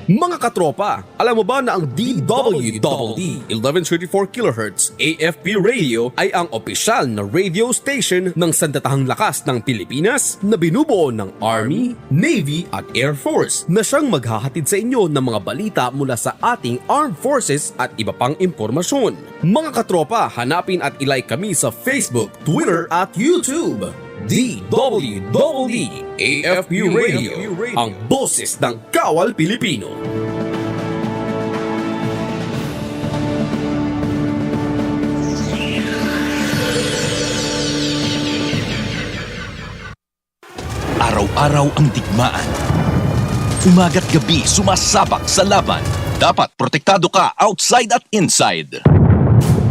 Mga katropa, alam mo ba na ang DWDD 1134 kHz AFP radio ay ang opisyal na radio station ng sandatahang lakas ng Pilipinas na binubuo ng Army, Navy at Air Force na siyang maghahatid sa inyo ng mga balita mula sa ating Armed Forces at iba pang impormasyon. Mga katropa, hanapin at ilike kami sa Facebook, Twitter at YouTube. DWDD AFP Radio, ang boses ng Kawal Pilipino. Araw-araw ang digmaan. Umaga't gabi sumasabak sa laban. Dapat protektado ka outside at inside.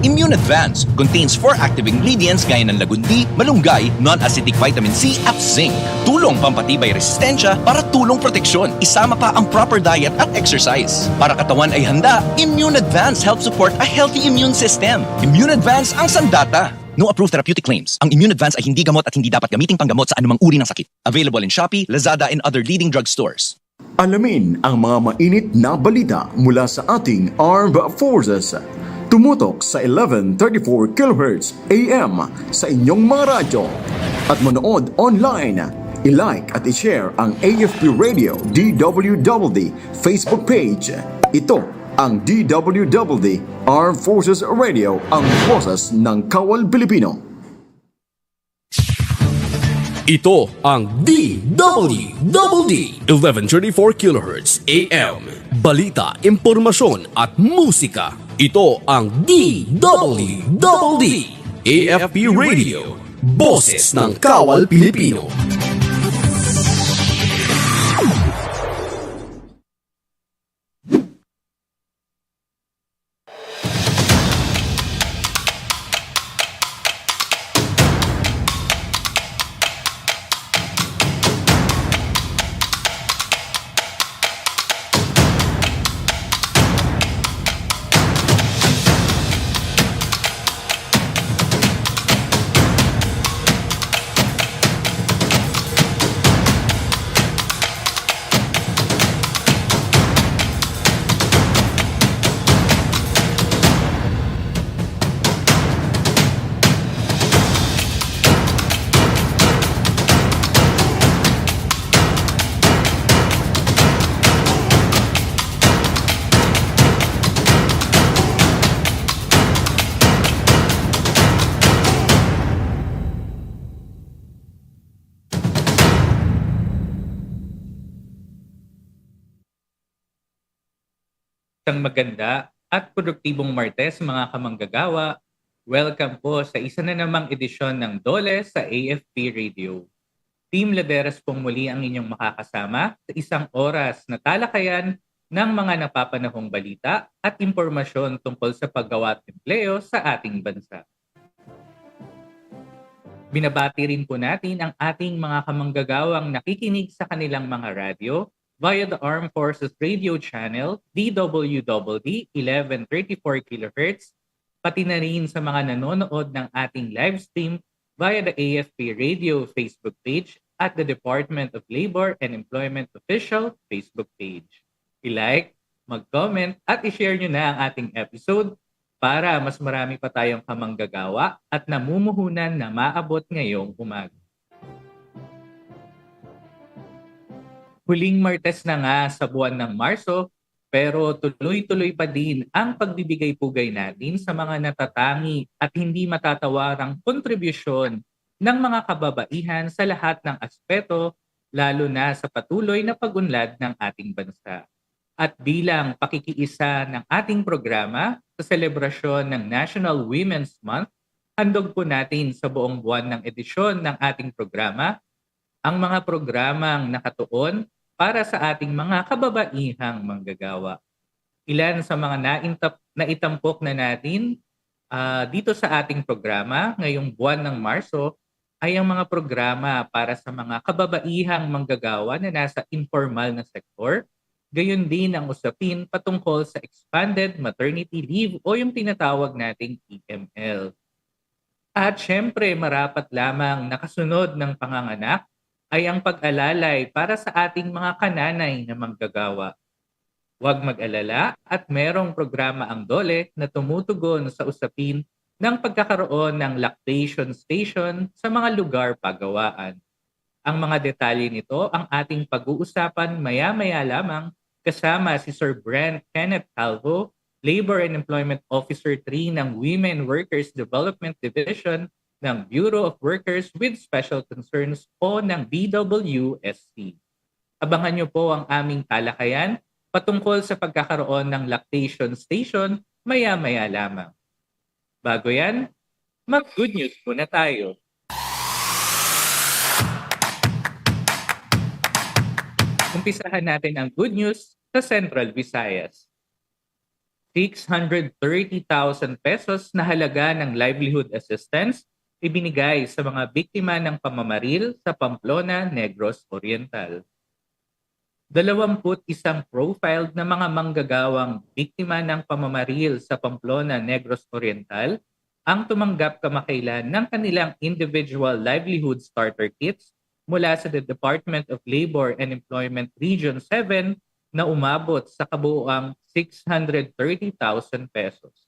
Immune Advance contains 4 active ingredients gaya ng lagundi, malunggay, non-acidic vitamin C at zinc. Tulong pampatibay resistensya para tulong proteksyon. Isama pa ang proper diet at exercise. Para katawan ay handa, Immune Advance helps support a healthy immune system. Immune Advance ang sandata. No approved therapeutic claims. Ang Immune Advance ay hindi gamot at hindi dapat gamiting panggamot sa anumang uri ng sakit. Available in Shopee, Lazada, and other leading drugstores. Alamin ang mga mainit na balita mula sa ating Armed Forces. Tumutok sa 1134 kHz AM sa inyong mga radyo at manood online. I-like at i-share ang AFP Radio DWDD Facebook page. Ito ang DWDD Armed Forces Radio, ang boses ng Kawal Pilipino. Ito ang DWDD 1134 kHz AM. Balita, impormasyon at musika. Ito ang DWDD AFP Radio, boses ng Kawal Pilipino. Isang maganda at produktibong Martes mga kamanggagawa. Welcome po sa isa na namang edisyon ng DOLE sa AFP Radio. Team Laderas pong muli ang inyong makakasama sa isang oras na talakayan ng mga napapanahong balita at impormasyon tungkol sa paggawa at empleo sa ating bansa. Binabati rin po natin ang ating mga kamanggagawang nakikinig sa kanilang mga radyo via the Armed Forces Radio Channel, DWDD 1134 kHz, pati na rin sa mga nanonood ng ating live stream via the AFP Radio Facebook page at the Department of Labor and Employment Official Facebook page. I-like, mag-comment at i-share nyo na ang ating episode para mas marami pa tayong kamanggagawa at namumuhunan na maabot ngayong umaga. Huling Martes na nga sa buwan ng Marso, pero tuloy-tuloy pa din ang pagbibigay-pugay natin sa mga natatangi at hindi matatawarang kontribusyon ng mga kababaihan sa lahat ng aspeto, lalo na sa patuloy na pag-unlad ng ating bansa. At bilang pakikiisa ng ating programa sa selebrasyon ng National Women's Month, handog po natin sa buong buwan ng edisyon ng ating programa ang mga programang nakatuon para sa ating mga kababaihang manggagawa. Ilan sa mga naitampok na natin dito sa ating programa ngayong buwan ng Marso ay ang mga programa para sa mga kababaihang manggagawa na nasa informal na sektor. Gayon din ang usapin patungkol sa Expanded Maternity Leave o yung tinatawag nating EML. At syempre marapat lamang nakasunod ng panganganak ay ang pag-alalay para sa ating mga kananay na manggagawa. Huwag mag-alala at merong programa ang DOLE na tumutugon sa usapin ng pagkakaroon ng lactation station sa mga lugar pagawaan. Ang mga detalye nito ang ating pag-uusapan maya-maya lamang kasama si Sir Brent Kenneth Calvo, Labor and Employment Officer 3 ng Women Workers Development Division ng Bureau of Workers with Special Concerns o ng BWSC. Abangan niyo po ang aming talakayan patungkol sa pagkakaroon ng lactation station maya-maya lamang. Bago yan, mag-good news muna tayo. Umpisahan natin ang good news sa Central Visayas. 630,000 pesos na halaga ng livelihood assistance ibinigay sa mga biktima ng pamamaril sa Pamplona, Negros Oriental. 21 profiled na mga manggagawang biktima ng pamamaril sa Pamplona, Negros Oriental ang tumanggap kamakailan ng kanilang individual livelihood starter kits mula sa the Department of Labor and Employment Region 7 na umabot sa kabuuang 630,000 pesos.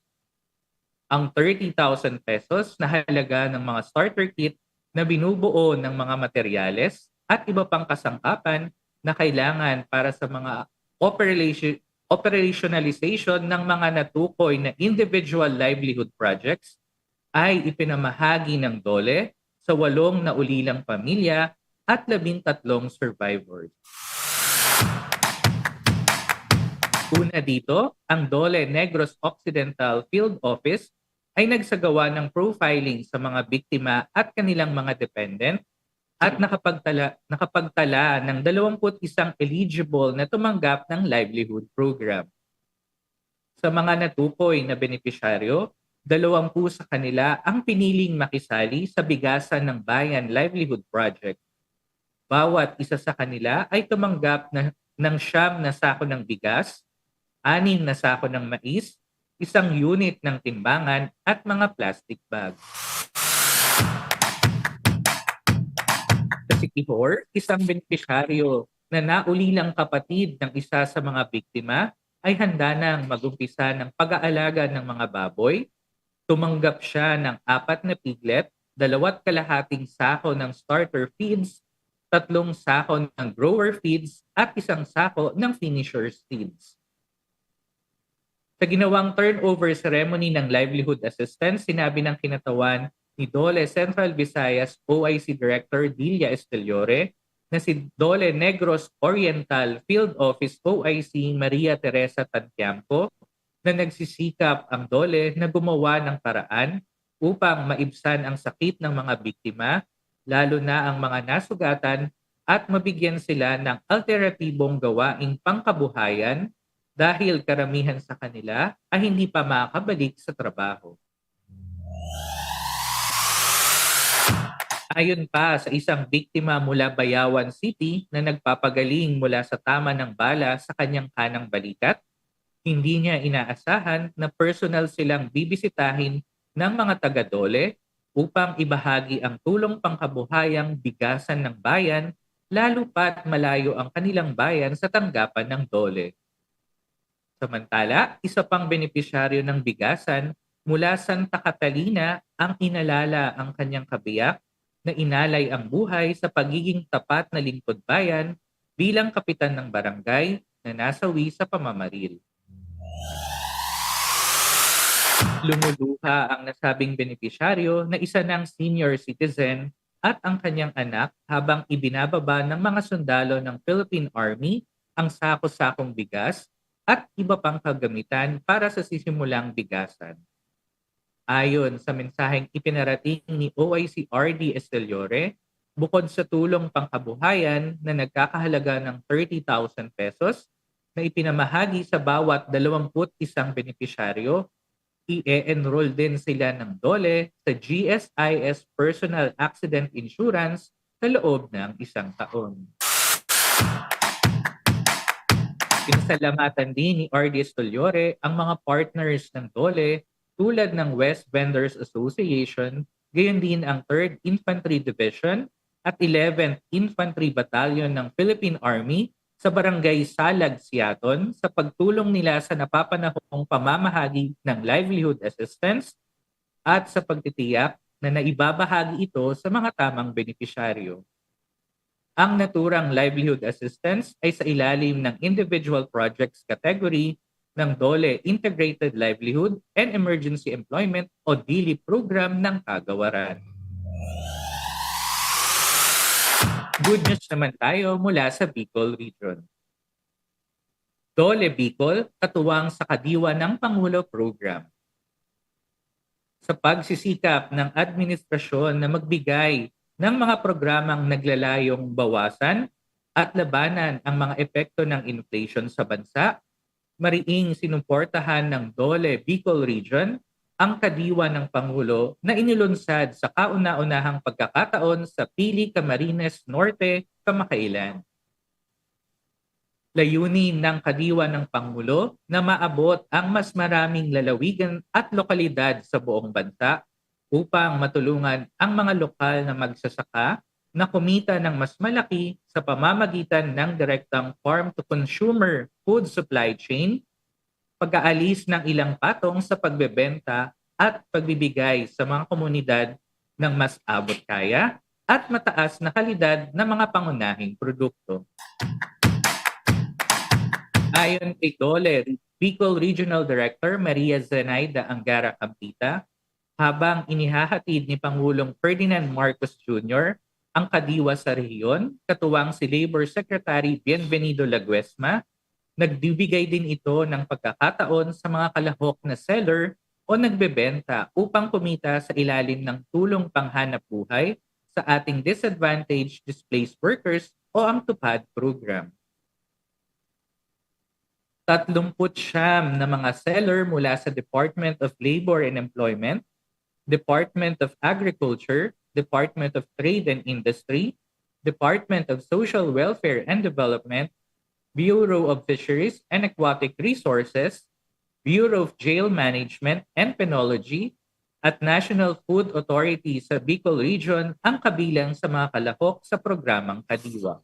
Ang 30,000 pesos na halaga ng mga starter kit na binubuo ng mga materyales at iba pang kasangkapan na kailangan para sa mga operationalization ng mga natukoy na individual livelihood projects ay ipinamahagi ng DOLE sa 8 naulilang pamilya at 13 survivors. Una dito, ang DOLE Negros Occidental Field Office ay nagsagawa ng profiling sa mga biktima at kanilang mga dependent at nakapagtala ng 21 eligible na tumanggap ng livelihood program. Sa mga natukoy na benepisyaryo, 20 sa kanila ang piniling makisali sa Bigasan ng Bayan Livelihood Project. Bawat isa sa kanila ay tumanggap ng 9 na sako ng bigas, 6 na sako ng mais, 1 unit ng timbangan at mga plastic bags. Sa Sikihor, isang benepisyaryo na naulilang kapatid ng isa sa mga biktima ay handa nang mag-umpisa ng pag-aalaga ng mga baboy. Tumanggap siya ng 4 na piglet, 2.5 sako ng starter feeds, 3 sako ng grower feeds at 1 sako ng finisher's feeds. Sa ginawang turnover ceremony ng livelihood assistance, sinabi ng kinatawan ni DOLE Central Visayas OIC Director Dilia Esteliore na si DOLE Negros Oriental Field Office OIC Maria Teresa Tantiamco na nagsisikap ang DOLE na gumawa ng paraan upang maibsan ang sakit ng mga biktima, lalo na ang mga nasugatan, at mabigyan sila ng alternatibong gawaing pangkabuhayan dahil karamihan sa kanila ay hindi pa makabalik sa trabaho. Ayon pa sa isang biktima mula Bayawan City na nagpapagaling mula sa tama ng bala sa kanyang kanang balikat, hindi niya inaasahan na personal silang bibisitahin ng mga taga-DOLE upang ibahagi ang tulong pangkabuhayang bigasan ng bayan, lalo pat malayo ang kanilang bayan sa tanggapan ng DOLE. Samantala, isa pang benepisyaryo ng bigasan mula Santa Catalina ang inalala ang kanyang kabiyak na inalay ang buhay sa pagiging tapat na lingkod bayan bilang kapitan ng barangay na nasawi sa pamamaril. Lumuluha ang nasabing benepisyaryo na isa ng senior citizen at ang kanyang anak habang ibinababa ng mga sundalo ng Philippine Army ang sako-sakong bigas at iba pang kagamitan para sa sisimulang bigasan. Ayon sa mensaheng ipinarating ni OIC RD Esteliore, bukod sa tulong pangkabuhayan na nagkakahalaga ng 30,000 pesos na ipinamahagi sa bawat 21 benepisyaryo, i-enroll din sila ng DOLE sa GSIS Personal Accident Insurance sa loob ng 1 taon. Pinasalamatan din ni RD Esteliore ang mga partners ng DOLE tulad ng West Vendors Association, gayon din ang 3rd Infantry Division at 11th Infantry Battalion ng Philippine Army sa Barangay Salag, Siaton sa pagtulong nila sa napapanahong pamamahagi ng livelihood assistance at sa pagtitiyak na naibabahagi ito sa mga tamang benepisyaryo. Ang naturang livelihood assistance ay sa ilalim ng Individual Projects category ng DOLE Integrated Livelihood and Emergency Employment o DILE program ng Kagawaran. Good news naman tayo mula sa Bicol Region. DOLE Bicol, katuwang sa Kadiwa ng Pangulo Program. Sa pagsisikap ng administrasyon na magbigay ng mga programang naglalayong bawasan at labanan ang mga epekto ng inflation sa bansa, mariing sinuportahan ng DOLE Bicol Region ang Kadiwa ng Pangulo na inilunsad sa kauna-unahang pagkakataon sa Pili, Camarines Norte, kamakailan. Layunin ng Kadiwa ng Pangulo na maabot ang mas maraming lalawigan at lokalidad sa buong bansa upang matulungan ang mga lokal na magsasaka na kumita ng mas malaki sa pamamagitan ng direktang farm-to-consumer food supply chain, pag-aalis ng ilang patong sa pagbebenta at pagbibigay sa mga komunidad ng mas abot kaya at mataas na kalidad ng mga pangunahing produkto. Ayon kay DOLE Bicol Regional Director Maria Zenaida Angara Campita, habang inihahatid ni Pangulong Ferdinand Marcos Jr. ang Kadiwa sa rehiyon, katuwang si Labor Secretary Bienvenido Laguesma, nagbibigay din ito ng pagkakataon sa mga kalahok na seller o nagbebenta upang kumita sa ilalim ng tulong panghanap buhay sa ating disadvantaged displaced workers o ang TUPAD program. 39 na mga seller mula sa Department of Labor and Employment, Department of Agriculture, Department of Trade and Industry, Department of Social Welfare and Development, Bureau of Fisheries and Aquatic Resources, Bureau of Jail Management and Penology, at National Food Authority sa Bicol Region ang kabilang sa mga kalahok sa programang Kadiwa.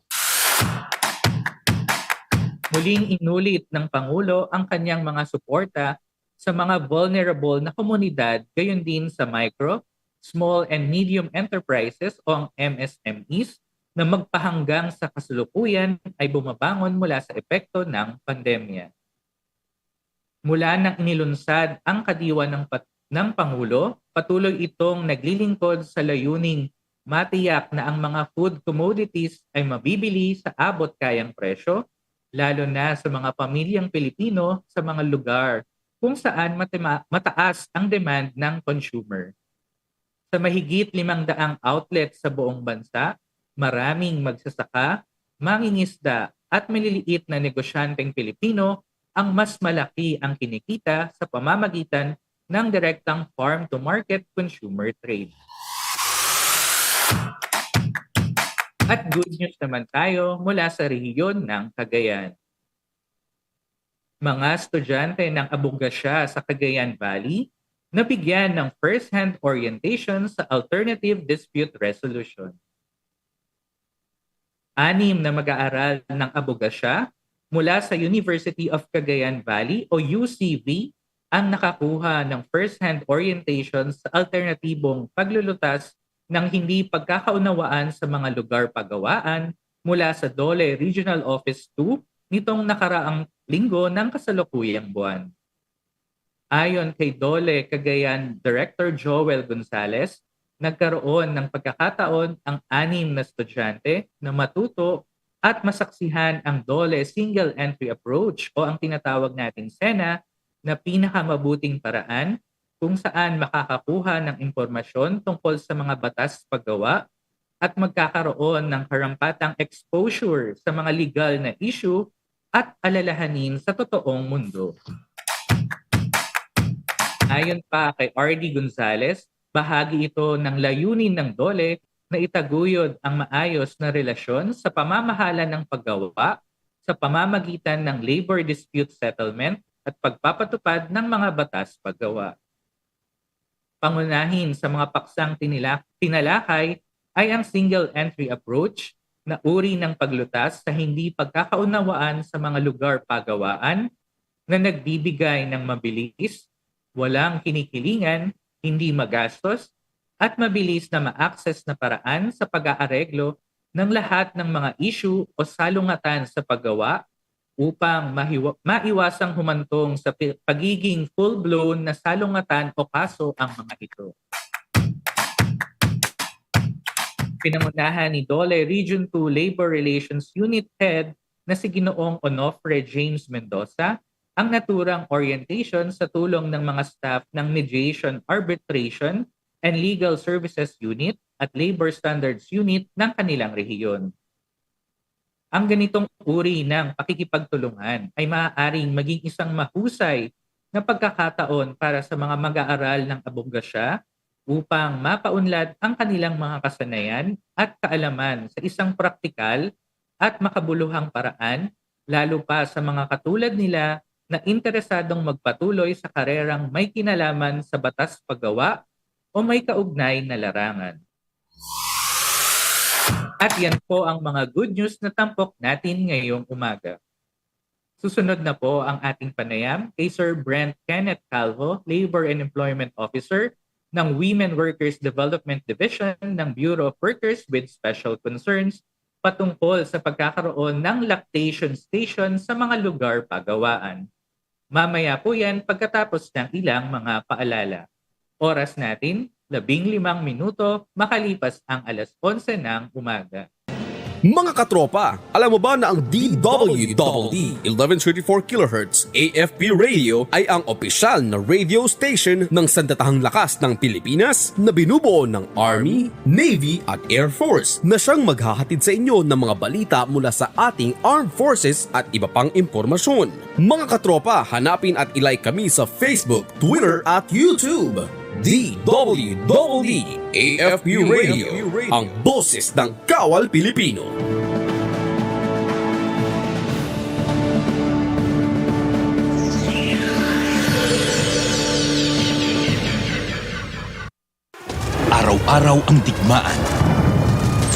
Muling inulit ng Pangulo ang kanyang mga suporta sa mga vulnerable na komunidad, gayon din sa micro, small and medium enterprises o ang MSMEs na magpahanggang sa kasalukuyan ay bumabangon mula sa epekto ng pandemya. Mula nang inilunsad ang Kadiwa ng Pangulo, patuloy itong naglilingkod sa layuning matiyak na ang mga food commodities ay mabibili sa abot kayang presyo, lalo na sa mga pamilyang Pilipino sa mga lugar kung saan mataas ang demand ng consumer. Sa mahigit 500 outlets sa buong bansa, maraming magsasaka, mangingisda at maliliit na negosyanteng Pilipino ang mas malaki ang kinikita sa pamamagitan ng direktang farm-to-market consumer trade. At good news naman tayo mula sa rehiyon ng Cagayan. Mga estudyante ng abogasya sa Cagayan Valley nabigyan ng first-hand orientation sa alternative dispute resolution. 6 na mag-aaral ng abogasya mula sa University of Cagayan Valley o UCV ang nakakuha ng first-hand orientation sa alternatibong paglulutas ng hindi pagkakaunawaan sa mga lugar pagawaan mula sa DOLE Regional Office 2 nitong nakaraang linggo ng kasalukuyang buwan. Ayon kay DOLE Cagayan Director Joel Gonzales, nagkaroon ng pagkakataon ang 6 na estudyante na matuto at masaksihan ang DOLE Single Entry Approach o ang tinatawag nating SENA na pinakamabuting paraan kung saan makakakuha ng impormasyon tungkol sa mga batas paggawa at magkakaroon ng karampatang exposure sa mga legal na issue at alalahanin sa totoong mundo. Ayon pa kay R.D. Gonzales, bahagi ito ng layunin ng DOLE na itaguyod ang maayos na relasyon sa pamamahala ng paggawa sa pamamagitan ng labor dispute settlement at pagpapatupad ng mga batas paggawa. Pangunahin sa mga paksang tinalakay ay ang single entry approach, na uri ng paglutas sa hindi pagkakaunawaan sa mga lugar pagawaan na nagbibigay ng mabilis, walang kinikilingan, hindi magastos, at mabilis na ma-access na paraan sa pag-aareglo ng lahat ng mga issue o salungatan sa paggawa upang maiwasang humantong sa pagiging full-blown na salungatan o kaso ang mga ito. Pinangunahan ni DOLE Region 2 Labor Relations Unit Head na si Ginoong Onofre James Mendoza ang naturang orientation sa tulong ng mga staff ng Mediation Arbitration and Legal Services Unit at Labor Standards Unit ng kanilang rehiyon. Ang ganitong uri ng pakikipagtulungan ay maaaring maging isang mahusay na pagkakataon para sa mga mag-aaral ng abogasya upang mapaunlad ang kanilang mga kasanayan at kaalaman sa isang praktikal at makabuluhang paraan, lalo pa sa mga katulad nila na interesadong magpatuloy sa karerang may kinalaman sa batas paggawa o may kaugnay na larangan. At yan po ang mga good news na tampok natin ngayong umaga. Susunod na po ang ating panayam kay Sir Brent Kenneth Calvo, Labor and Employment Officer ng Women Workers Development Division ng Bureau of Workers with Special Concerns patungkol sa pagkakaroon ng lactation station sa mga lugar pagawaan. Mamaya po yan pagkatapos ng ilang mga paalala. Oras natin, 15 minuto makalipas ang alas 11 ng umaga. Mga katropa, alam mo ba na ang DWDD 1134 kHz AFP radio ay ang opisyal na radio station ng sandatahang lakas ng Pilipinas na binubuo ng Army, Navy at Air Force na siyang maghahatid sa inyo ng mga balita mula sa ating Armed Forces at iba pang impormasyon. Mga katropa, hanapin at ilike kami sa Facebook, Twitter at YouTube. DWDD AFP Radio, ang boses ng Kawal Pilipino. Araw-araw ang digmaan.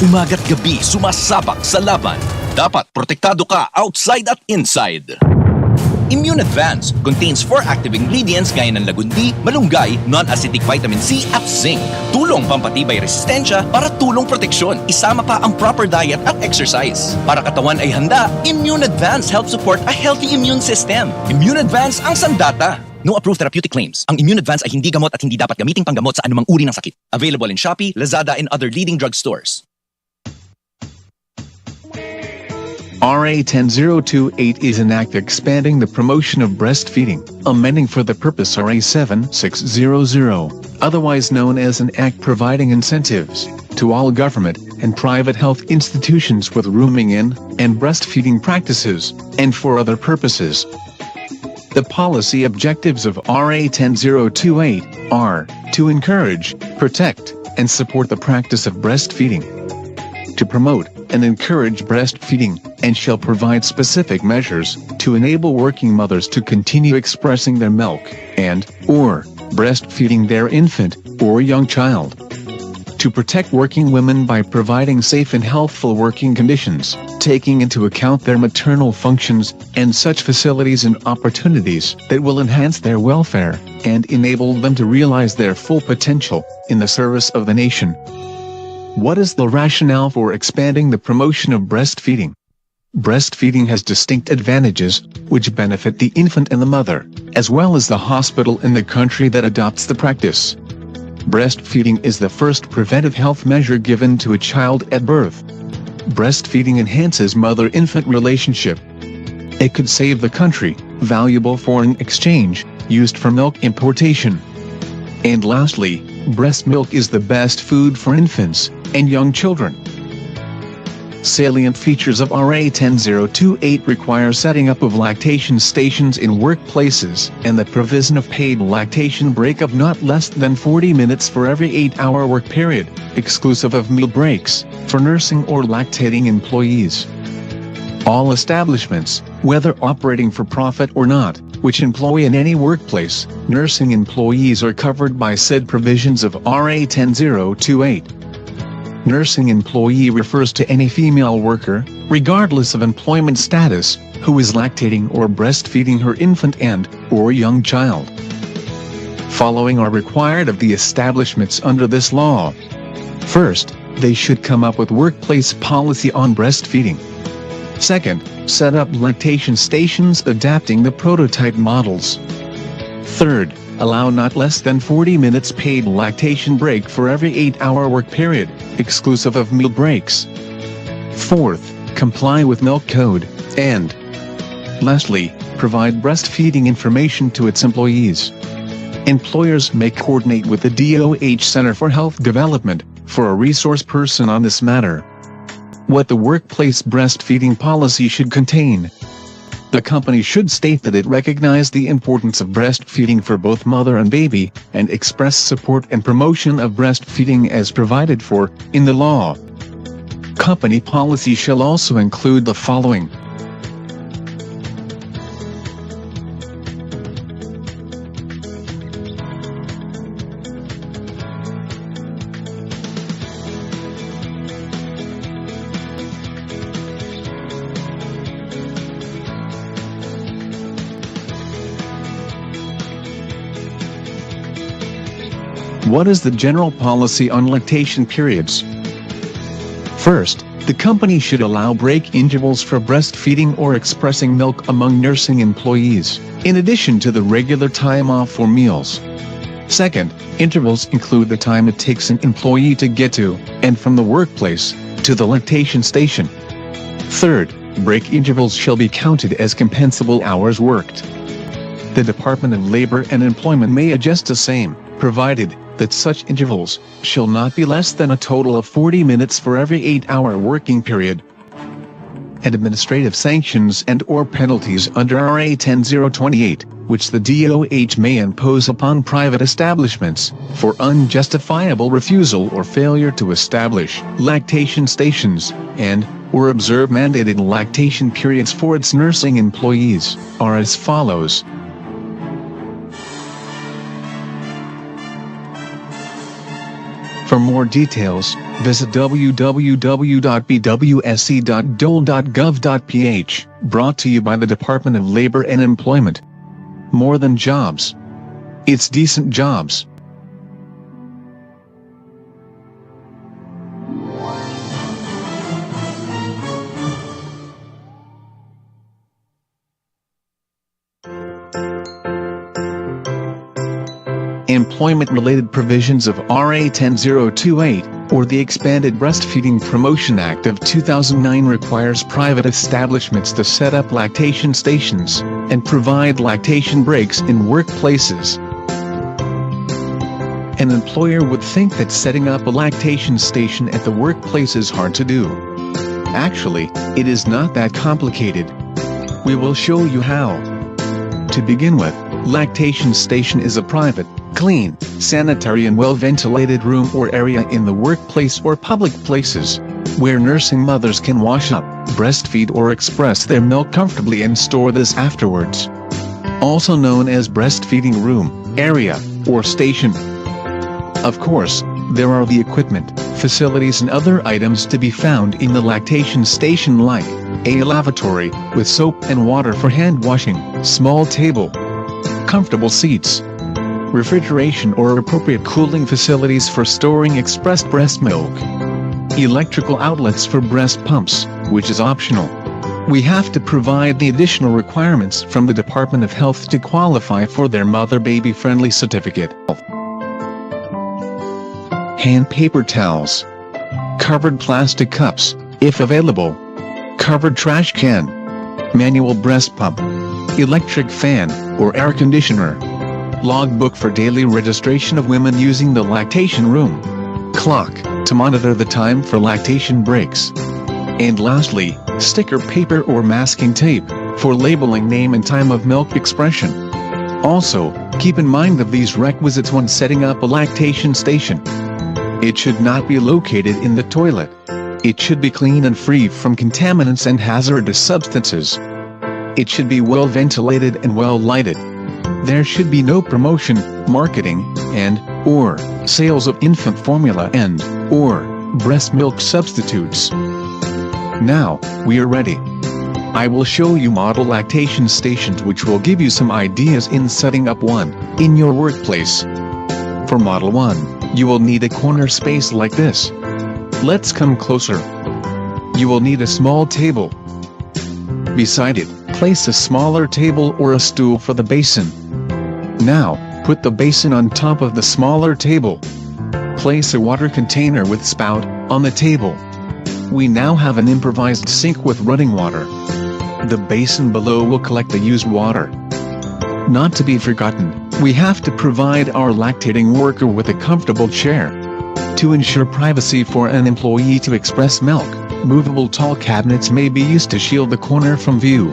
Umaga't gabi sumasabak sa laban. Dapat protektado ka outside at inside. Immune Advance contains 4 active ingredients gaya ng lagundi, malunggay, non-acidic vitamin C at zinc. Tulong pampatibay resistensya para tulong proteksyon. Isama pa ang proper diet at exercise. Para katawan ay handa, Immune Advance helps support a healthy immune system. Immune Advance ang sandata. No approved therapeutic claims. Ang Immune Advance ay hindi gamot at hindi dapat gamiting panggamot sa anumang uri ng sakit. Available in Shopee, Lazada, and other leading drug stores. RA 10028 is an act expanding the promotion of breastfeeding, amending for the purpose RA 7600, otherwise known as an act providing incentives to all government and private health institutions with rooming in and breastfeeding practices, and for other purposes. The policy objectives of RA 10028 are to encourage, protect, and support the practice of breastfeeding, to promote and encourage breastfeeding, and shall provide specific measures to enable working mothers to continue expressing their milk and/or breastfeeding their infant or young child. To protect working women by providing safe and healthful working conditions, taking into account their maternal functions and such facilities and opportunities that will enhance their welfare and enable them to realize their full potential in the service of the nation. What is the rationale for expanding the promotion of breastfeeding? Breastfeeding has distinct advantages, which benefit the infant and the mother, as well as the hospital in the country that adopts the practice. Breastfeeding is the first preventive health measure given to a child at birth. Breastfeeding enhances mother-infant relationship. It could save the country valuable foreign exchange used for milk importation. And lastly, breast milk is the best food for infants and young children. Salient features of RA 10028 require setting up of lactation stations in workplaces and the provision of paid lactation break of not less than 40 minutes for every 8-hour work period, exclusive of meal breaks, for nursing or lactating employees. All establishments, whether operating for profit or not, which employ in any workplace, nursing employees are covered by said provisions of RA 10028. Nursing employee refers to any female worker, regardless of employment status, who is lactating or breastfeeding her infant and/or young child. Following are required of the establishments under this law. First, they should come up with workplace policy on breastfeeding. Second, set up lactation stations adapting the prototype models. Third, allow not less than 40 minutes paid lactation break for every 8-hour work period, exclusive of meal breaks. Fourth, comply with milk code, and lastly, provide breastfeeding information to its employees. Employers may coordinate with the DOH Center for Health Development for a resource person on this matter. What the workplace breastfeeding policy should contain. The company should state that it recognizes the importance of breastfeeding for both mother and baby, and express support and promotion of breastfeeding as provided for in the law. Company policy shall also include the following. What is the general policy on lactation periods? First, the company should allow break intervals for breastfeeding or expressing milk among nursing employees, in addition to the regular time off for meals. Second, intervals include the time it takes an employee to get to, and from the workplace, to the lactation station. Third, break intervals shall be counted as compensable hours worked. The Department of Labor and Employment may adjust the same, provided that such intervals shall not be less than a total of 40 minutes for every 8-hour working period. Administrative sanctions and/or penalties under RA 10028, which the DOH may impose upon private establishments for unjustifiable refusal or failure to establish lactation stations and/or observe mandated lactation periods for its nursing employees, are as follows. For more details, visit www.bwsc.dole.gov.ph, brought to you by the Department of Labor and Employment. More than jobs. It's decent jobs. Employment-related provisions of RA 10028, or the Expanded Breastfeeding Promotion Act of 2009 requires private establishments to set up lactation stations and provide lactation breaks in workplaces. An employer would think that setting up a lactation station at the workplace is hard to do. Actually, it is not that complicated. We will show you how. To begin with, lactation station is a private, clean, sanitary and well-ventilated room or area in the workplace or public places, where nursing mothers can wash up, breastfeed or express their milk comfortably and store this afterwards. Also known as breastfeeding room, area, or station. Of course, there are the equipment, facilities and other items to be found in the lactation station like a lavatory with soap and water for hand washing, small table, comfortable seats, refrigeration or appropriate cooling facilities for storing expressed breast milk, electrical outlets for breast pumps, which is optional. We have to provide the additional requirements from the Department of Health to qualify for their mother-baby friendly certificate. Hand paper towels, covered plastic cups, if available, covered trash can, manual breast pump, electric fan or air conditioner, logbook for daily registration of women using the lactation room, clock to monitor the time for lactation breaks, and lastly, sticker paper or masking tape for labeling name and time of milk expression. Also, keep in mind of these requisites when setting up a lactation station. It should not be located in the toilet. It should be clean and free from contaminants and hazardous substances. It should be well ventilated and well lighted. There should be no promotion, marketing, and/or sales of infant formula and/or breast milk substitutes. Now, we are ready. I will show you model lactation stations which will give you some ideas in setting up one in your workplace. For Model 1, you will need a corner space like this. Let's come closer. You will need a small table. Beside it, place a smaller table or a stool for the basin. Now, put the basin on top of the smaller table. Place a water container with spout on the table. We now have an improvised sink with running water. The basin below will collect the used water. Not to be forgotten, we have to provide our lactating worker with a comfortable chair. To ensure privacy for an employee to express milk, movable tall cabinets may be used to shield the corner from view.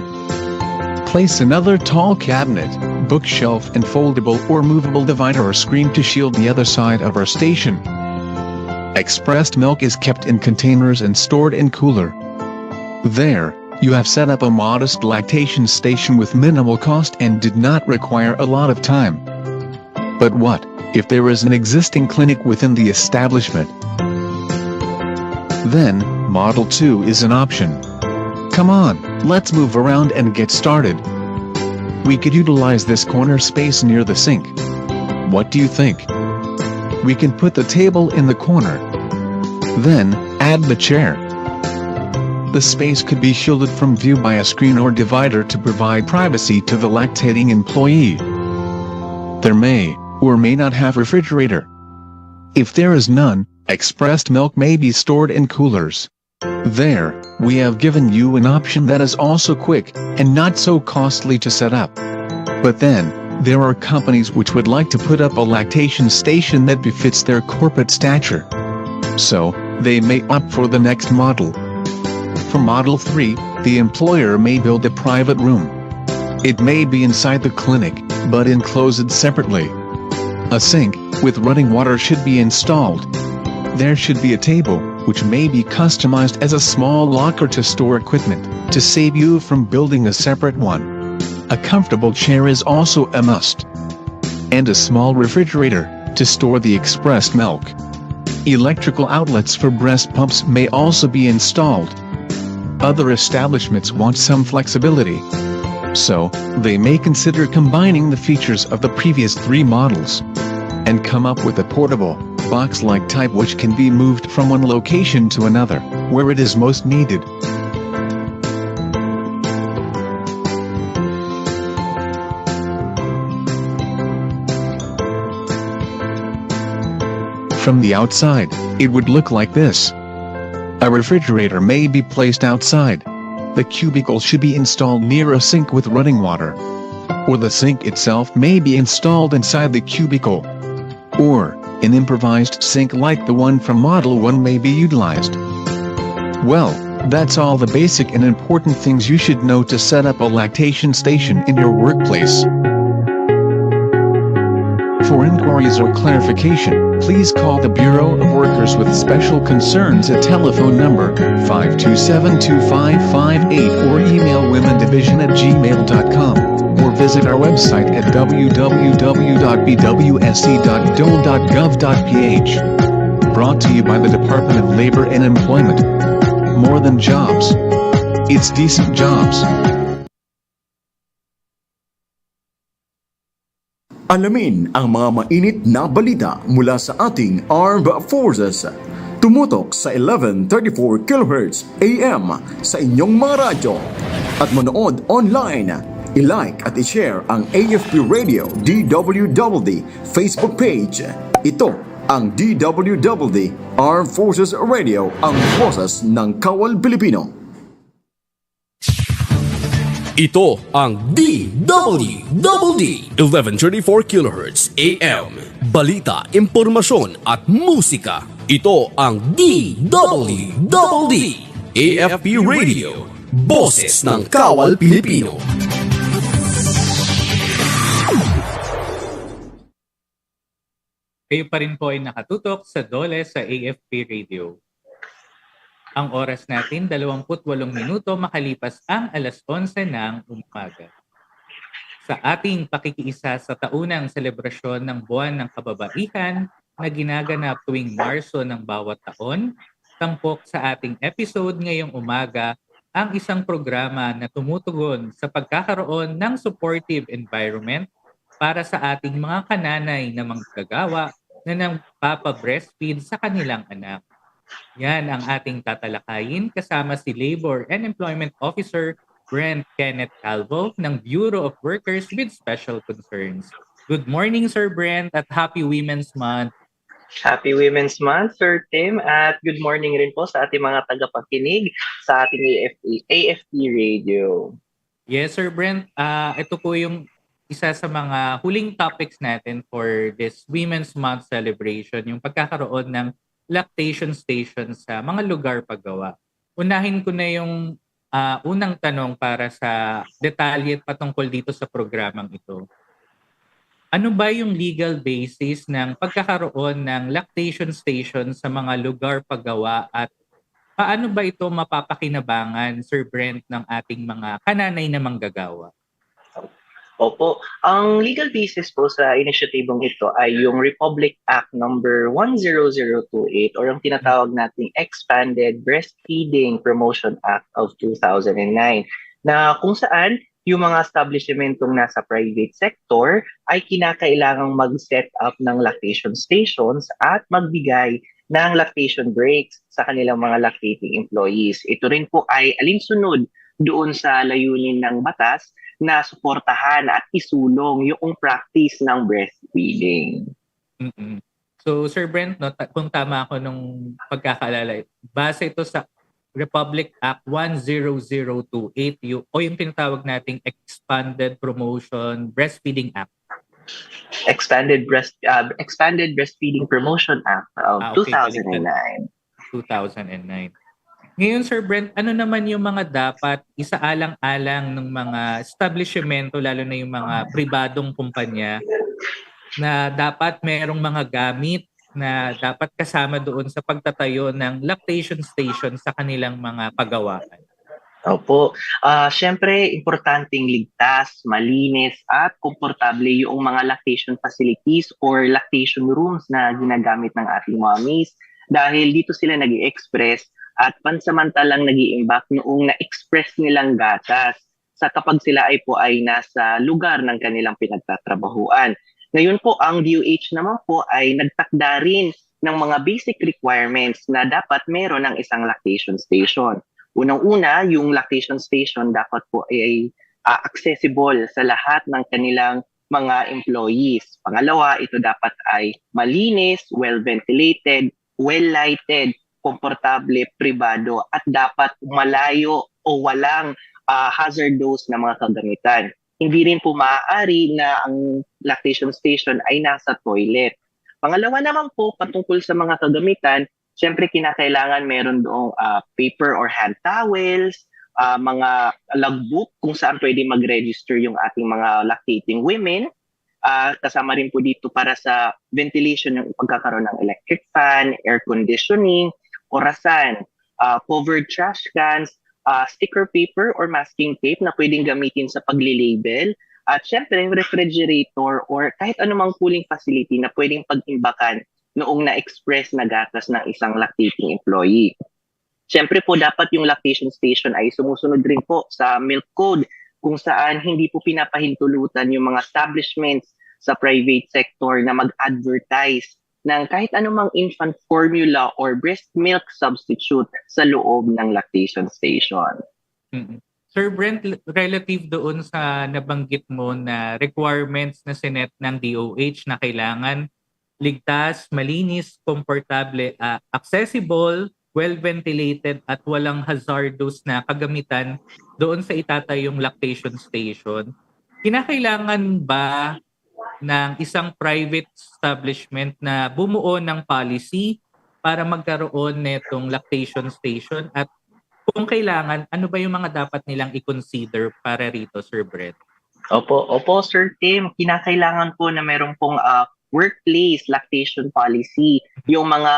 Place another tall cabinet, bookshelf and foldable or movable divider or screen to shield the other side of our station. Expressed milk is kept in containers and stored in cooler. There, you have set up a modest lactation station with minimal cost and did not require a lot of time. But what if there is an existing clinic within the establishment? Then, Model 2 is an option. Come on, let's move around and get started. We could utilize this corner space near the sink. What do you think? We can put the table in the corner. Then, add the chair. The space could be shielded from view by a screen or divider to provide privacy to the lactating employee. There may or may not have refrigerator. If there is none, expressed milk may be stored in coolers. There, we have given you an option that is also quick and not so costly to set up. But then, there are companies which would like to put up a lactation station that befits their corporate stature. So, they may opt for the next model. For Model 3, the employer may build a private room. It may be inside the clinic, but enclosed separately. A sink with running water should be installed. There should be a table, which may be customized as a small locker to store equipment, to save you from building a separate one. A comfortable chair is also a must. And a small refrigerator, to store the expressed milk. Electrical outlets for breast pumps may also be installed. Other establishments want some flexibility. So, they may consider combining the features of the previous 3 models and come up with a portable, box-like type which can be moved from one location to another, where it is most needed. From the outside, it would look like this. A refrigerator may be placed outside. The cubicle should be installed near a sink with running water. Or the sink itself may be installed inside the cubicle. Or, an improvised sink like the one from Model 1 may be utilized. Well, that's all the basic and important things you should know to set up a lactation station in your workplace. For inquiries or clarification, please call the Bureau of Workers with Special Concerns at telephone number 527-2558 or email womendivision@gmail.com, or visit our website at www.bwse.dole.gov.ph. Brought to you by the Department of Labor and Employment. More than jobs. It's decent jobs. Alamin ang mga mainit na balita mula sa ating Armed Forces. Tumutok sa 1134 kHz AM sa inyong mga radyo. At manood online. I-like at i-share ang AFP Radio DWDD Facebook page. Ito ang DWDD Armed Forces Radio, ang boses ng Kawal Pilipino. Ito ang DWDD 1134 kHz AM. Balita, impormasyon at musika. Ito ang DWDD AFP Radio. Boses ng Kawal Pilipino. Kayo pa rin po ay nakatutok sa DOLE sa AFP Radio. Ang oras natin, 28 minuto makalipas ang alas 11 ng umaga. Sa ating pakikiisa sa taunang selebrasyon ng Buwan ng Kababaihan, na ginaganap tuwing Marso ng bawat taon. Tampok sa ating episode ngayong umaga ang isang programa na tumutugon sa pagkakaroon ng supportive environment para sa ating mga kananay na manggagawa na nagpapa-breastfeed sa kanilang anak. Yan ang ating tatalakayin kasama si Labor and Employment Officer Brent Kenneth Calvo ng Bureau of Workers with Special Concerns. Good morning, Sir Brent, at Happy Women's Month. Happy Women's Month, Sir Tim, at good morning rin po sa ating mga tagapakinig sa ating AFP Radio. Yes, Sir Brent. Ito po yung isa sa mga huling topics natin for this Women's Month celebration, yung pagkakaroon ng lactation station sa mga lugar paggawa. Unahin ko na yung unang tanong para sa detalye patungkol dito sa programang ito. Ano ba yung legal basis ng pagkakaroon ng lactation station sa mga lugar paggawa at paano ba ito mapapakinabangan, Sir Brent, ng ating mga kananay na manggagawa? Opo, ang legal basis po sa inisyatibong ito ay yung Republic Act number 10028 or yung tinatawag nating Expanded Breastfeeding Promotion Act of 2009 na kung saan yung mga establishmentong nasa private sector ay kinakailangang mag-set up ng lactation stations at magbigay ng lactation breaks sa kanilang mga lactating employees. Ito rin po ay alinsunod doon sa layunin ng batas na suportahan at isulong yung practice ng breastfeeding. Mm-mm. So, Sir Brent, no, kung tama ako nung pagkakaalala, base ito sa Republic Act 10028 o yung tinatawag nating Expanded Promotion Breastfeeding Act. Expanded Breastfeeding Promotion Act of 2009. 2009. Ngayon, Sir Brent, ano naman yung mga dapat isaalang-alang ng mga establishmento, lalo na yung mga pribadong kumpanya, na dapat merong mga gamit na dapat kasama doon sa pagtatayo ng lactation station sa kanilang mga paggawaan? Opo. Siyempre, importanteng ligtas, malinis, at komportable yung mga lactation facilities or lactation rooms na ginagamit ng ating mommies dahil dito sila nag-i-express at pansamantalang nag-i-imbak noong na-express nilang gatas sa kapag sila ay nasa lugar ng kanilang pinagtatrabahuan. Ngayon po, ang DOH naman po ay nagtakda rin ng mga basic requirements na dapat meron ng isang lactation station. Unang-una, yung lactation station dapat po ay accessible sa lahat ng kanilang mga employees. Pangalawa, ito dapat ay malinis, well-ventilated, well-lighted, komportable, pribado, at dapat malayo o walang hazardous na mga kagamitan. Hindi rin po maaari na ang lactation station ay nasa toilet. Pangalawa naman po, patungkol sa mga kagamitan, siyempre kinakailangan meron doong paper or hand towels, mga logbook kung saan pwede mag-register yung ating mga lactating women. Kasama rin po dito para sa ventilation yung pagkakaroon ng electric fan, air conditioning, orasan, covered trash cans, sticker paper or masking tape na pwedeng gamitin sa pagli-label, at syempre refrigerator or kahit anumang cooling facility na pwedeng pag-imbakan noong na-express na gatas ng isang lactating employee. Syempre po dapat yung lactation station ay sumusunod rin po sa milk code kung saan hindi po pinapahintulutan yung mga establishments sa private sector na mag-advertise ng kahit anumang infant formula or breast milk substitute sa loob ng lactation station. Mm-hmm. Sir Brent, relative doon sa nabanggit mo na requirements na sinet ng DOH na kailangan ligtas, malinis, komportable, accessible, well-ventilated at walang hazardous na kagamitan doon sa itatayong lactation station, kinakailangan ba ng isang private establishment na bumuo ng policy para magkaroon netong lactation station, at kung kailangan, ano ba yung mga dapat nilang i-consider para rito, Sir Brett? Opo, Sir Tim. Kinakailangan po na meron pong workplace lactation policy yung mga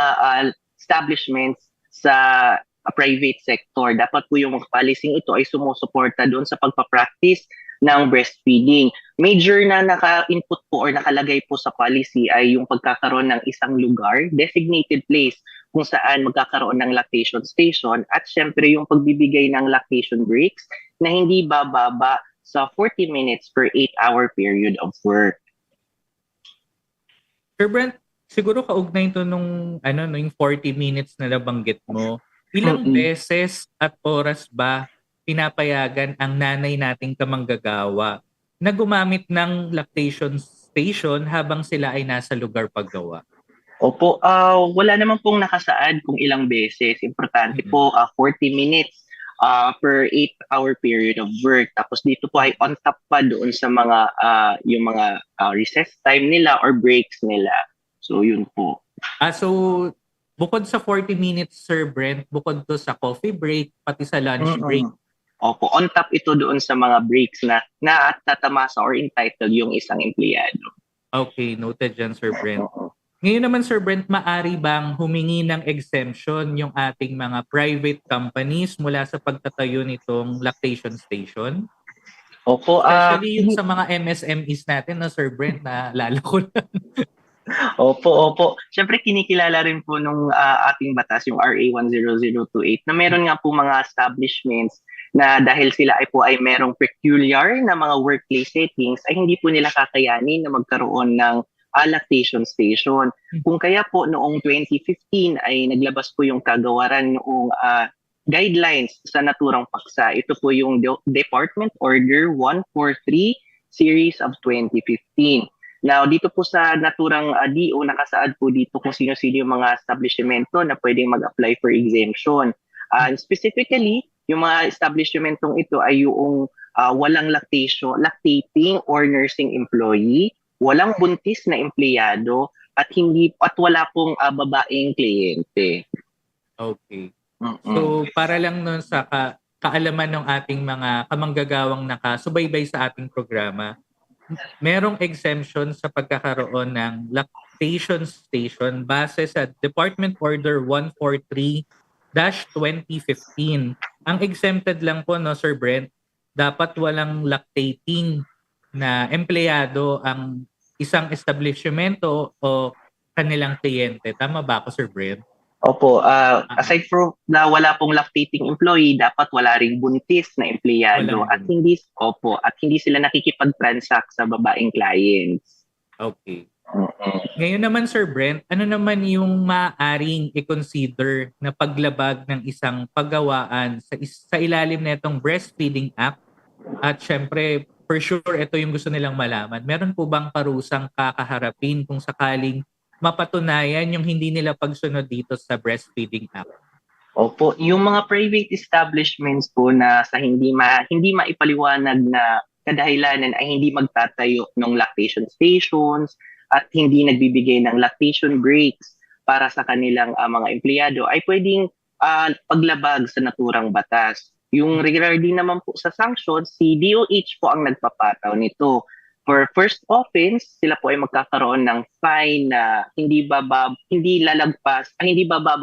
establishments sa private sector. Dapat po yung policy ito ay sumusuporta doon sa pagpapractice ng breastfeeding. Major na naka-input po or nakalagay po sa policy ay yung pagkakaroon ng isang lugar, designated place kung saan magkakaroon ng lactation station at syempre yung pagbibigay ng lactation breaks na hindi bababa sa 40 minutes per 8-hour period of work. Sir Brent, siguro kaugnay ito nung, yung 40 minutes na nabanggit mo. Ilang beses at oras ba pinapayagan ang nanay nating kamanggagawa na gumamit ng lactation station habang sila ay nasa lugar paggawa? Opo, wala naman pong nakasaad kung ilang beses. Importante po 40 minutes per 8-hour period of work. Tapos dito po ay on top pa doon sa mga yung mga recess time nila or breaks nila. So yun po. So bukod sa 40 minutes, Sir Brent, bukod to sa coffee break, pati sa lunch break. Opo, on top ito doon sa mga breaks na tatamasa or entitled yung isang empleyado. Okay, noted dyan, Sir Brent. Ngayon naman, Sir Brent, maari bang humingi ng exemption yung ating mga private companies mula sa pagtatayo nitong lactation station? Opo, Especially yung sa mga MSMEs natin, Sir Brent, na lalo ko lang. Opo. Siyempre kinikilala rin po nung ating batas, yung RA 10028, na meron nga po mga establishments na dahil sila ay merong peculiar na mga workplace settings, ay hindi po nila kakayanin na magkaroon ng lactation station. Kung kaya po noong 2015 ay naglabas po yung kagawaran noong guidelines sa naturang paksa. Ito po yung Department Order 143 Series of 2015. Now, dito po sa naturang DO, nakasaad po dito kung sino-sino yung mga establishmento na pwedeng mag-apply for exemption. Specifically, yung mga establishmentong ito ay yung walang lactating or nursing employee, walang buntis na empleyado, at wala pong babaeng kliyente. Okay. So, para lang nun sa kaalaman ng ating mga kamanggagawang nakasubaybay sa ating programa, merong exemption sa pagkakaroon ng lactation station base sa Department Order 143-2015. Ang exempted lang po, Sir Brent, dapat walang lactating na empleyado ang isang establishmento o kanilang kliyente. Tama ba ako, Sir Brent? Opo, aside from na wala pong lactating employee, dapat wala ring buntis na empleyado at hindi sila nakikipag-transact sa babaeng clients. Okay. Ngayon naman, Sir Brent, ano naman yung maaaring i-consider na paglabag ng isang paggawaan sa ilalim na itong Breastfeeding Act? At syempre, for sure, ito yung gusto nilang malaman. Meron po bang parusang kakaharapin kung sakaling mapatunayan yung hindi nila pagsunod dito sa Breastfeeding Act? Opo, yung mga private establishments po na sa hindi maipaliwanag na kadahilanan ay hindi magtatayo ng lactation stations at hindi nagbibigay ng lactation breaks para sa kanilang mga empleyado ay pwedeng paglabag sa naturang batas. Yung regarding naman po sa sanctions, si DOH po ang nagpapataw nito. For first offense, sila po ay magkakaroon ng fine na hindi bababa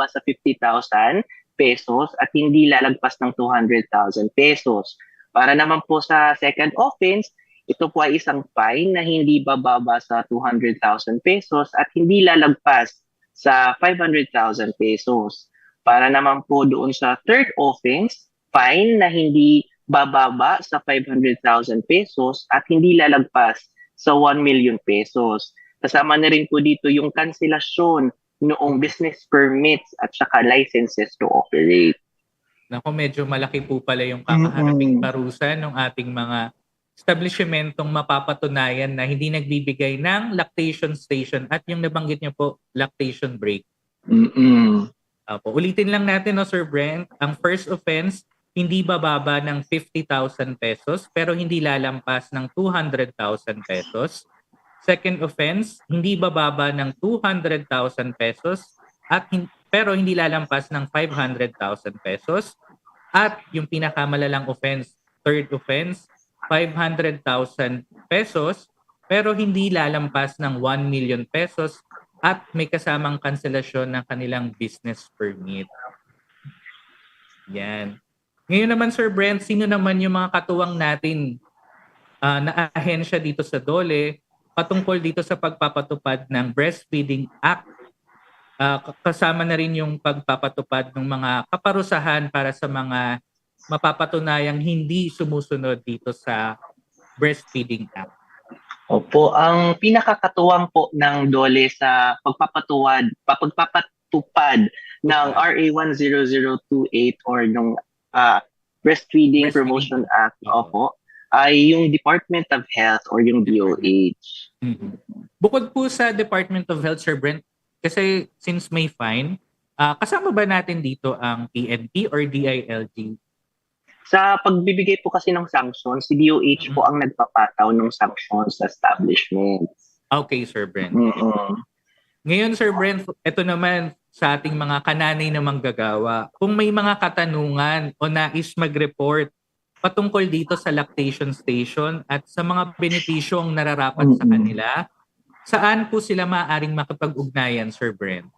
sa 50,000 pesos at hindi lalagpas ng 200,000 pesos. Para naman po sa second offense, ito po ay isang fine na hindi bababa sa 200,000 pesos at hindi lalagpas sa 500,000 pesos. Para naman po doon sa third offense, fine na hindi bababa sa 500,000 pesos at hindi lalagpas sa 1 million pesos. Kasama na rin po dito yung kanselasyon noong business permits at saka licenses to operate. Naku, medyo malaki po pala yung kakaharaping parusa ng ating mga establishmentong mapapatunayan na hindi nagbibigay ng lactation station at yung nabanggit niyo po, lactation break. Ulitin lang natin, Sir Brent, ang first offense, hindi bababa ng 50,000 pesos pero hindi lalampas ng 200,000 pesos. Second offense, hindi bababa ng 200,000 pesos pero hindi lalampas ng 500,000 pesos. At yung pinakamalalang offense, third offense, 500,000 pesos pero hindi lalampas ng 1 million pesos at may kasamang kanselasyon ng kanilang business permit. Yan. Ngayon naman, Sir Brent, sino naman yung mga katuwang natin na ahensya dito sa DOLE patungkol dito sa pagpapatupad ng Breastfeeding Act. Kasama na rin yung pagpapatupad ng mga kaparusahan para sa mga mapapatunayang hindi sumusunod dito sa Breastfeeding Act. Opo, ang pinakakatuwang po ng DOLE sa pagpapatupad ng RA 10028 or ng Breastfeeding Promotion Act, opo, ay yung Department of Health or yung DOH. Mhm. Bukod po sa Department of Health, Sir Brent, kasi since may fine, kasama ba natin dito ang PNP or DILG? Sa pagbibigay po kasi ng sanctions, si DOH po ang nagpapataw ng sanctions sa establishments. Okay, Sir Brent. Mm-mm. Ngayon, Sir Brent, ito naman sa ating mga kananay na manggagawa. Kung may mga katanungan o nais mag-report patungkol dito sa lactation station at sa mga benepisyong nararapat sa kanila, saan po sila maaaring makipag-ugnayan, Sir Brent?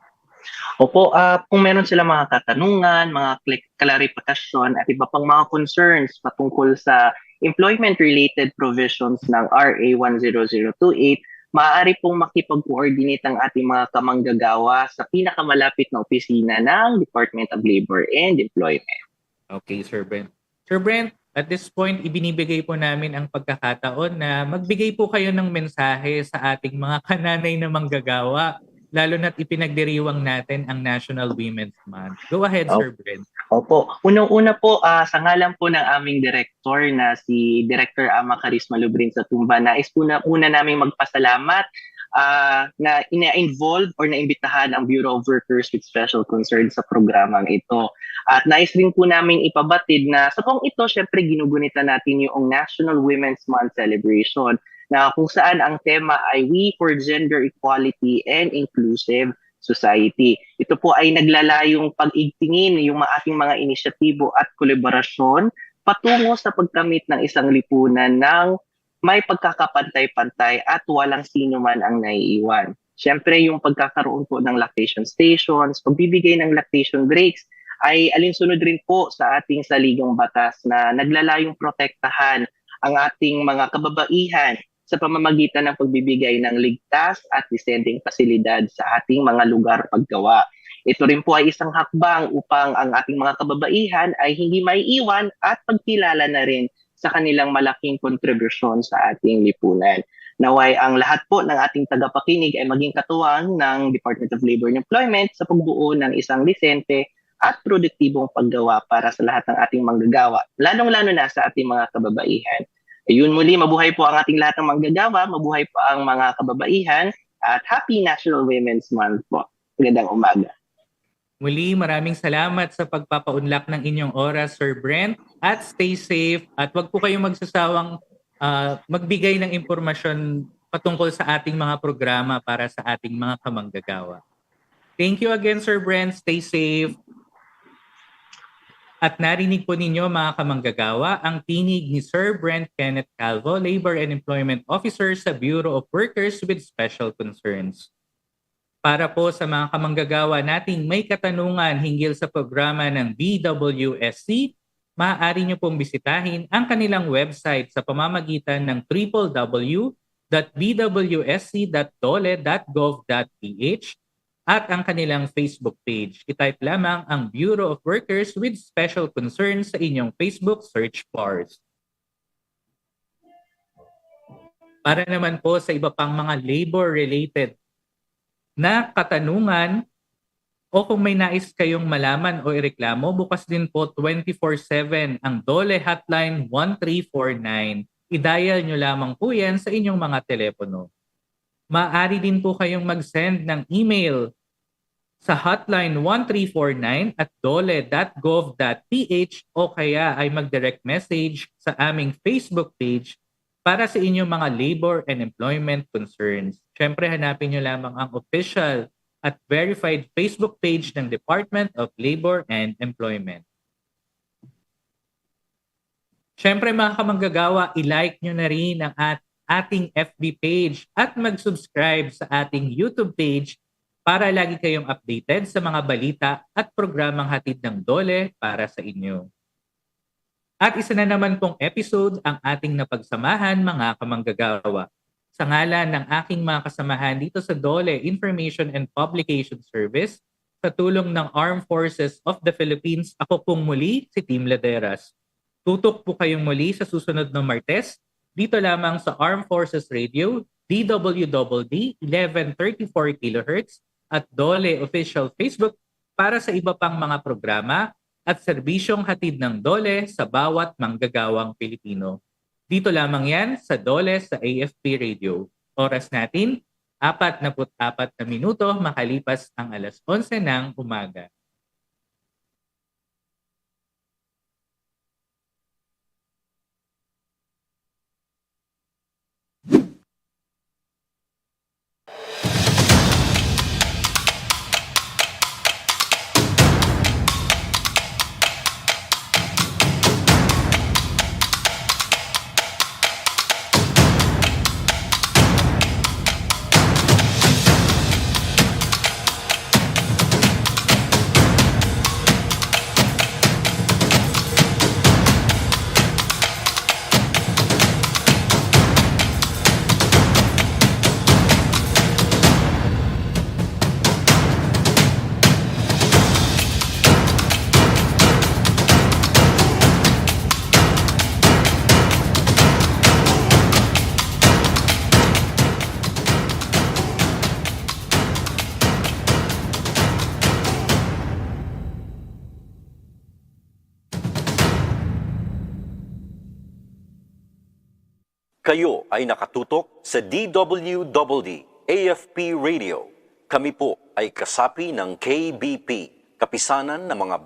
Opo, kung meron sila mga katanungan, mga klarifikasyon at iba pang mga concerns patungkol sa employment-related provisions ng RA 10028, maaari pong makipag-coordinate ang ating mga kamanggagawa sa pinakamalapit na opisina ng Department of Labor and Employment. Okay, Sir Brent. Sir Brent, at this point, ibinibigay po namin ang pagkakataon na magbigay po kayo ng mensahe sa ating mga kananay na manggagawa, lalo na't ipinagdiriwang natin ang National Women's Month. Go ahead, Sir Brent. Opo. Unang-una po, sa ngalan po ng aming director na si Director Ama Carisma Lubrin sa Tumba, nais po na una namin magpasalamat na ina-involve or naimbitahan ang Bureau of Workers with Special Concern sa programang ito. At nais rin po namin ipabatid na sa pong ito, syempre ginugunita natin yung National Women's Month celebration na kung saan ang tema ay We for Gender Equality and Inclusive Society. Ito po ay naglalayong pag-igtingin yung ating mga inisyatibo at kolaborasyon patungo sa pagkamit ng isang lipunan ng may pagkakapantay-pantay at walang sino man ang naiiwan. Siyempre, yung pagkakaroon po ng lactation stations, pagbibigay ng lactation breaks, ay alinsunod rin po sa ating saligang batas na naglalayong protektahan ang ating mga kababaihan sa pamamagitan ng pagbibigay ng ligtas at disenteng pasilidad sa ating mga lugar paggawa. Ito rin po ay isang hakbang upang ang ating mga kababaihan ay hindi maiiwan at pagkilala na rin sa kanilang malaking kontribusyon sa ating lipunan. Naway ang lahat po ng ating tagapakinig ay maging katuwang ng Department of Labor and Employment sa pagbuo ng isang disente at produktibong paggawa para sa lahat ng ating manggagawa, lalong-lalo na sa ating mga kababaihan. Ayun, muli, mabuhay po ang ating lahat ng manggagawa, mabuhay po ang mga kababaihan, at Happy National Women's Month po. Magandang umaga. Muli, maraming salamat sa pagpapaunlak ng inyong oras, Sir Brent, at stay safe at wag po kayong magsasawang magbigay ng impormasyon patungkol sa ating mga programa para sa ating mga kamanggagawa. Thank you again, Sir Brent. Stay safe. At narinig po ninyo mga kamanggagawa ang tinig ni Sir Brent Kenneth Calvo, Labor and Employment Officer sa Bureau of Workers with Special Concerns. Para po sa mga kamanggagawa nating may katanungan hinggil sa programa ng BWSC, maaari nyo pong bisitahin ang kanilang website sa pamamagitan ng www.bwsc.dole.gov.ph at ang kanilang Facebook page. I-type lamang ang Bureau of Workers with Special Concerns sa inyong Facebook search bars. Para naman po sa iba pang mga labor-related na katanungan o kung may nais kayong malaman o ireklamo, bukas din po 24/7 ang DOLE Hotline 1349. I-dial nyo lamang po yan sa inyong mga telepono. Maaari din po kayong mag-send ng email sa hotline 1349 at dole.gov.ph o kaya ay mag-direct message sa aming Facebook page para sa inyong mga labor and employment concerns. Siyempre, hanapin nyo lamang ang official at verified Facebook page ng Department of Labor and Employment. Siyempre, mga kamanggagawa, i-like nyo na rin ang ating FB page at mag-subscribe sa ating YouTube page para lagi kayong updated sa mga balita at programang hatid ng DOLE para sa inyo. At isa na naman pong episode ang ating napagsamahan mga kamanggagawa. Sa ngalan ng aking mga kasamahan dito sa DOLE Information and Publication Service, sa tulong ng Armed Forces of the Philippines, ako pong muli si Team Laderas. Tutok po kayong muli sa susunod na Martes, dito lamang sa Armed Forces Radio, DWDD 1134 kHz at DOLE Official Facebook para sa iba pang mga programa at serbisyong hatid ng DOLE sa bawat manggagawang Pilipino. Dito lamang yan sa DOLE sa AFP Radio. Oras natin, 44 na minuto makalipas ang alas 11 ng umaga. Kayo ay nakatutok sa DWDD AFP Radio. Kami po ay kasapi ng KBP, Kapisanan ng mga